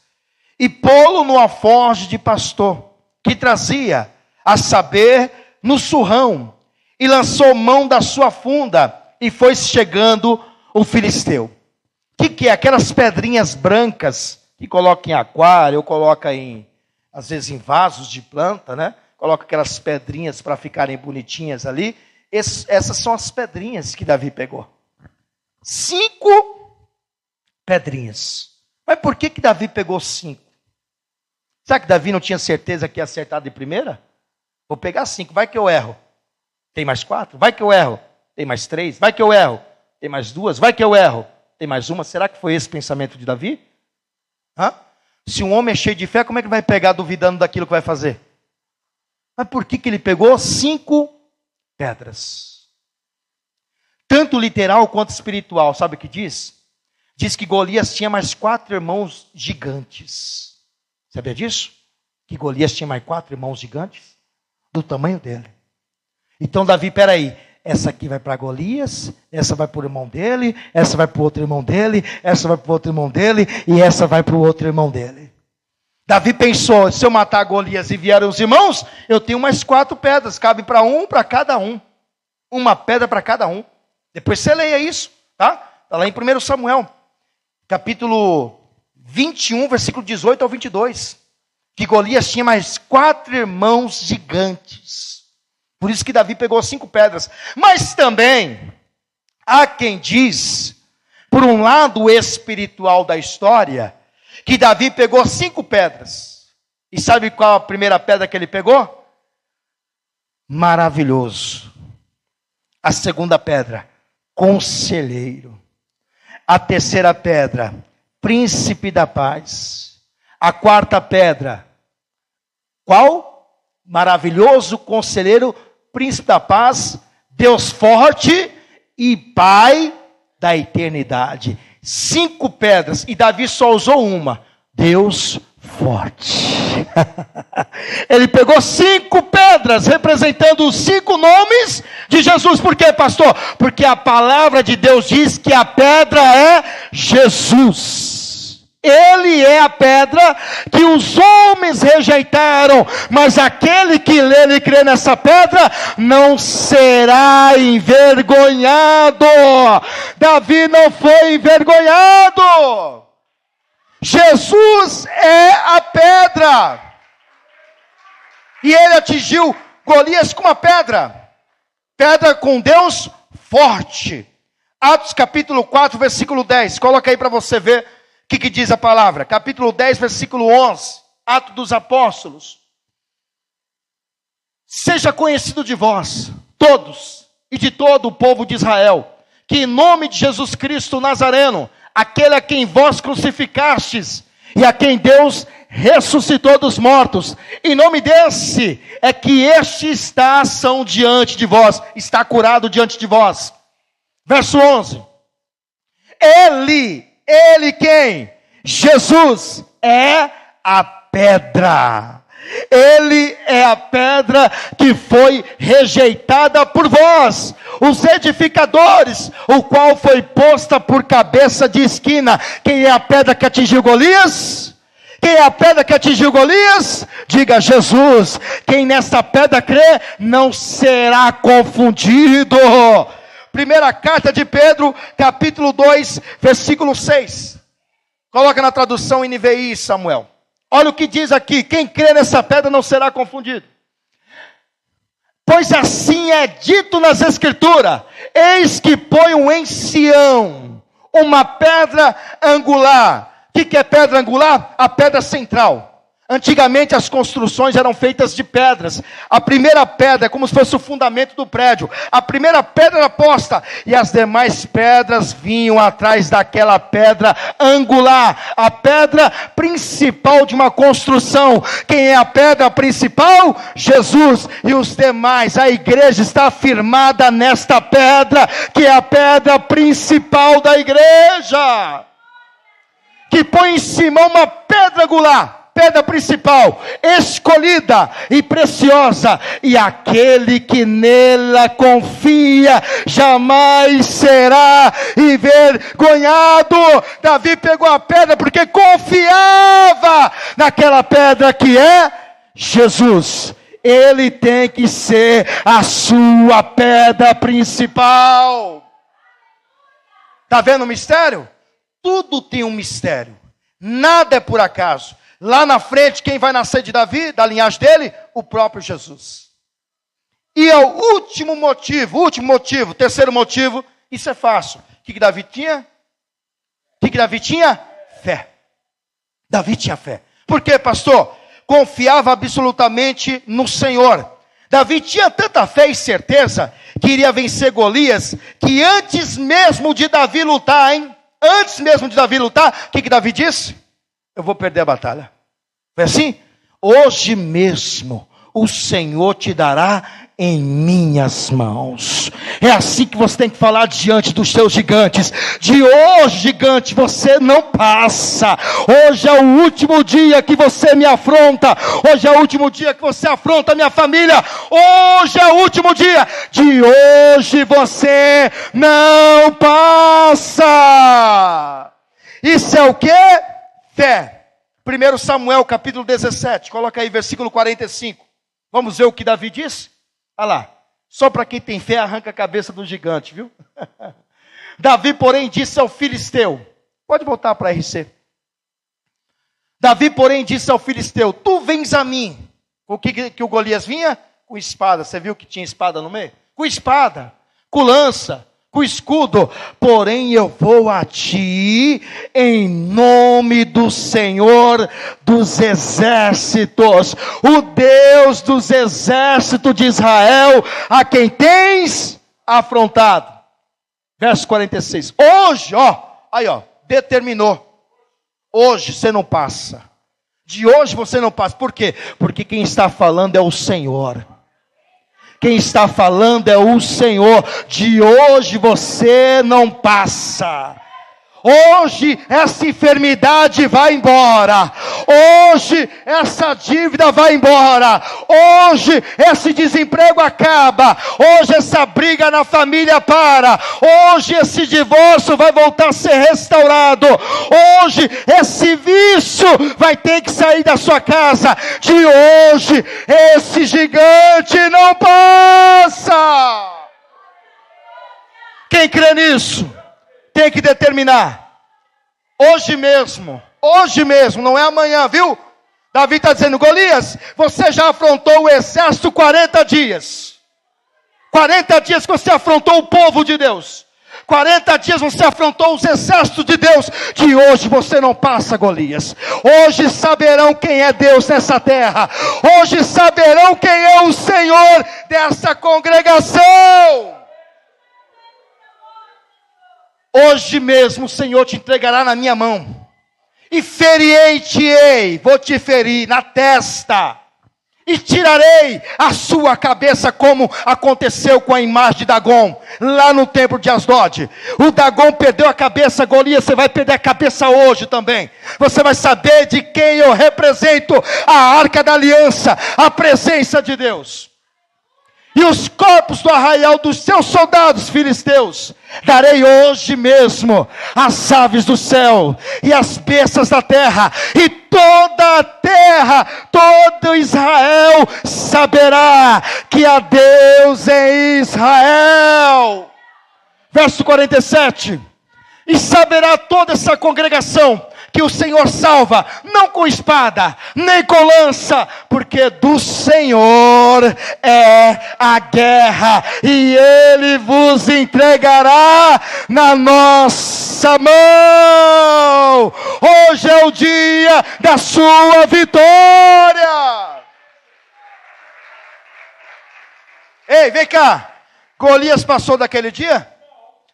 e pô-lo no alforje de pastor, que trazia, a saber, no surrão, e lançou mão da sua funda, e foi chegando o filisteu. O que é? Aquelas pedrinhas brancas, que coloca em aquário, ou coloca às vezes em vasos de planta, né? Coloca aquelas pedrinhas para ficarem bonitinhas ali. Essas são as pedrinhas que Davi pegou. 5 pedrinhas. Mas por que Davi pegou 5? Será que Davi não tinha certeza que ia acertar de primeira? Vou pegar 5, vai que eu erro. Tem mais 4? Vai que eu erro. Tem mais 3? Vai que eu erro. Tem mais 2? Vai que eu erro. Tem mais uma? Será que foi esse pensamento de Davi? Se um homem é cheio de fé, como é que vai pegar duvidando daquilo que vai fazer? Mas por que ele pegou 5 pedras? Tanto literal quanto espiritual. Sabe o que diz? Diz que Golias tinha mais 4 irmãos gigantes. Sabia disso? Que Golias tinha mais 4 irmãos gigantes? Do tamanho dele. Então Davi, peraí. Essa aqui vai para Golias, essa vai para o irmão dele, essa vai para o outro irmão dele, essa vai para o outro irmão dele, e essa vai para o outro irmão dele. Davi pensou: se eu matar Golias e vierem os irmãos, eu tenho mais 4 pedras, cabe para cada um. Uma pedra para cada um. Depois você leia isso, tá? Está lá em 1 Samuel, capítulo 21, versículo 18 ao 22. Que Golias tinha mais 4 irmãos gigantes. Por isso que Davi pegou 5 pedras. Mas também, há quem diz, por um lado espiritual da história, que Davi pegou 5 pedras. E sabe qual a primeira pedra que ele pegou? Maravilhoso. A segunda pedra, conselheiro. A terceira pedra, príncipe da paz. A quarta pedra, qual? Maravilhoso, conselheiro, príncipe da paz, Deus forte e Pai da eternidade. 5 pedras, e Davi só usou uma. Deus forte. Ele pegou 5 pedras, representando os 5 nomes de Jesus. Por quê, pastor? Porque a palavra de Deus diz que a pedra é Jesus. Ele é a pedra que os homens rejeitaram, mas aquele que nele crê nessa pedra não será envergonhado. Davi não foi envergonhado. Jesus é a pedra. E ele atingiu Golias com uma pedra. Pedra com Deus forte. Atos capítulo 4, versículo 10. Coloca aí para você ver. que diz a palavra? Capítulo 10, versículo 11. Atos dos Apóstolos. Seja conhecido de vós, todos, e de todo o povo de Israel, que em nome de Jesus Cristo Nazareno, aquele a quem vós crucificastes, e a quem Deus ressuscitou dos mortos, em nome desse, é que este está ação diante de vós, está curado diante de vós. Verso 11. Ele quem? Jesus é a pedra. Ele é a pedra que foi rejeitada por vós, os edificadores, o qual foi posta por cabeça de esquina. Quem é a pedra que atingiu Golias? Quem é a pedra que atingiu Golias? Diga Jesus. Quem nessa pedra crê, não será confundido. Primeira carta de Pedro, capítulo 2, versículo 6. Coloca na tradução NVI, Samuel. Olha o que diz aqui: quem crê nessa pedra não será confundido. Pois assim é dito nas Escrituras: eis que ponho em Sião uma pedra angular. O que é pedra angular? A pedra central. Antigamente as construções eram feitas de pedras. A primeira pedra é como se fosse o fundamento do prédio. A primeira pedra era posta, e as demais pedras vinham atrás daquela pedra angular, a pedra principal de uma construção. Quem é a pedra principal? Jesus. E os demais, a igreja está firmada nesta pedra, que é a pedra principal da igreja, que põe em cima uma pedra angular, pedra principal, escolhida e preciosa, e aquele que nela confia jamais será envergonhado. Davi pegou a pedra porque confiava naquela pedra que é Jesus. Ele tem que ser a sua pedra principal. Está vendo o mistério? Tudo tem um mistério, nada é por acaso. Lá na frente, quem vai nascer de Davi, da linhagem dele? O próprio Jesus. E é o último motivo, terceiro motivo, isso é fácil. O que Davi tinha? O que Davi tinha? Fé. Davi tinha fé. Por quê, pastor? Confiava absolutamente no Senhor. Davi tinha tanta fé e certeza que iria vencer Golias, que antes mesmo de Davi lutar, o que Davi disse? Eu vou perder a batalha. Foi assim? Hoje mesmo o Senhor te dará em minhas mãos. É assim que você tem que falar diante dos seus gigantes. De hoje, gigante, você não passa. Hoje é o último dia que você me afronta. Hoje é o último dia que você afronta a minha família. Hoje é o último dia. De hoje você não passa. Isso é o quê? Fé. 1 Samuel capítulo 17, coloca aí versículo 45. Vamos ver o que Davi disse? Olha lá, só para quem tem fé arranca a cabeça do gigante, viu? Davi, porém, disse ao filisteu, pode voltar para RC. Davi, porém, disse ao filisteu, tu vens a mim. O que o Golias vinha? Com espada, você viu que tinha espada no meio? Com espada, com lança, com escudo, porém eu vou a ti em nome do Senhor dos exércitos, o Deus dos exércitos de Israel, a quem tens afrontado. Verso 46, hoje, determinou, hoje você não passa, de hoje você não passa. Por quê? Porque quem está falando é o Senhor. Quem está falando é o Senhor. De hoje você não passa. Hoje essa enfermidade vai embora. Hoje essa dívida vai embora. Hoje esse desemprego acaba. Hoje essa briga na família para. Hoje esse divórcio vai voltar a ser restaurado. Hoje esse vício vai ter que sair da sua casa. De hoje esse gigante não passa. Quem crê nisso tem que determinar. Hoje mesmo, não é amanhã, viu? Davi está dizendo, Golias, você já afrontou o exército 40 dias. 40 dias que você afrontou o povo de Deus. 40 dias você afrontou os exércitos de Deus. De hoje você não passa, Golias. Hoje saberão quem é Deus nessa terra. Hoje saberão quem é o Senhor dessa congregação. Hoje mesmo o Senhor te entregará na minha mão. E ferirei-te-ei, vou te ferir na testa. E tirarei a sua cabeça, como aconteceu com a imagem de Dagon, lá no templo de Asdod. O Dagon perdeu a cabeça, Golias, você vai perder a cabeça hoje também. Você vai saber de quem eu represento, a arca da aliança, a presença de Deus. E os corpos do arraial dos seus soldados filisteus, darei hoje mesmo às aves do céu e às bestas da terra, e toda a terra, todo Israel saberá que há Deus em Israel. Verso 47, e saberá toda essa congregação que o Senhor salva, não com espada, nem com lança, porque do Senhor é a guerra, e Ele vos entregará na nossa mão. Hoje é o dia da sua vitória. Ei, vem cá. Golias passou daquele dia?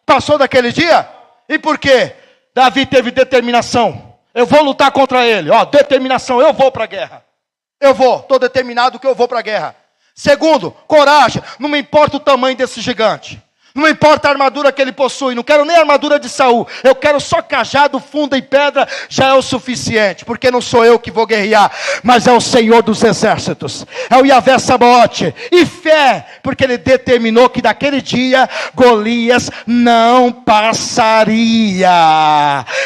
Passou daquele dia? E por quê? Davi teve determinação. Eu vou lutar contra ele. Determinação, eu vou para a guerra. Estou determinado que eu vou para a guerra. Segundo, coragem. Não me importa o tamanho desse gigante. Não importa a armadura que ele possui. Não quero nem a armadura de Saul. Eu quero só cajado, funda e pedra. Já é o suficiente. Porque não sou eu que vou guerrear, mas é o Senhor dos exércitos. É o Yahvé Sabaote. E fé, porque ele determinou que daquele dia Golias não passaria.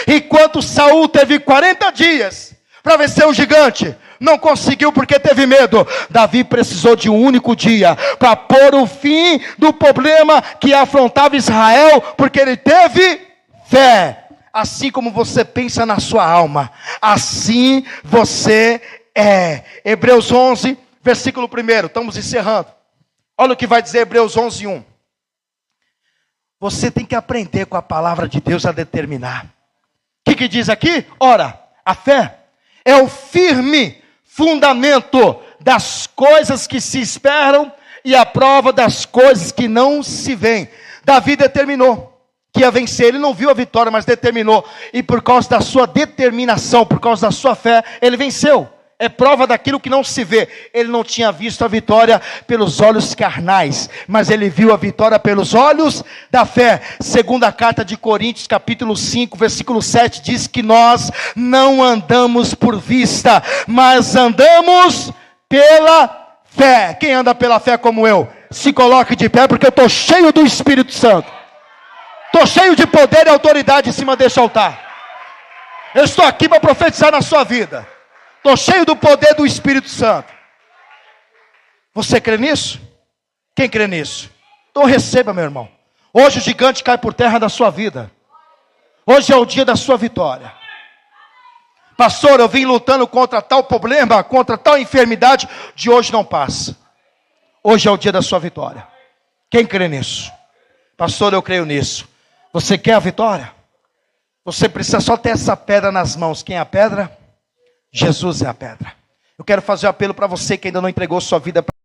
Enquanto Saul teve 40 dias para vencer o gigante, não conseguiu porque teve medo. Davi precisou de um único dia para pôr o fim do problema que afrontava Israel, porque ele teve fé. Assim como você pensa na sua alma, assim você é. Hebreus 11, versículo 1, estamos encerrando. Olha o que vai dizer Hebreus 11, 1. Você tem que aprender com a palavra de Deus a determinar. O que diz aqui? Ora, a fé é o firme fundamento das coisas que se esperam e a prova das coisas que não se veem. Davi determinou que ia vencer. Ele não viu a vitória, mas determinou. E por causa da sua determinação, por causa da sua fé, ele venceu. É prova daquilo que não se vê. Ele não tinha visto a vitória pelos olhos carnais, mas ele viu a vitória pelos olhos da fé. Segunda carta de Coríntios, capítulo 5, versículo 7, diz que nós não andamos por vista, mas andamos pela fé. Quem anda pela fé como eu, se coloque de pé, porque eu estou cheio do Espírito Santo. Estou cheio de poder e autoridade em cima deste altar. Eu estou aqui para profetizar na sua vida. Estou cheio do poder do Espírito Santo. Você crê nisso? Quem crê nisso? Então receba, meu irmão. Hoje o gigante cai por terra da sua vida. Hoje é o dia da sua vitória. Pastor, eu vim lutando contra tal problema, contra tal enfermidade. De hoje não passa. Hoje é o dia da sua vitória. Quem crê nisso? Pastor, eu creio nisso. Você quer a vitória? Você precisa só ter essa pedra nas mãos. Quem é a pedra? Jesus é a pedra. Eu quero fazer um apelo para você que ainda não entregou sua vida para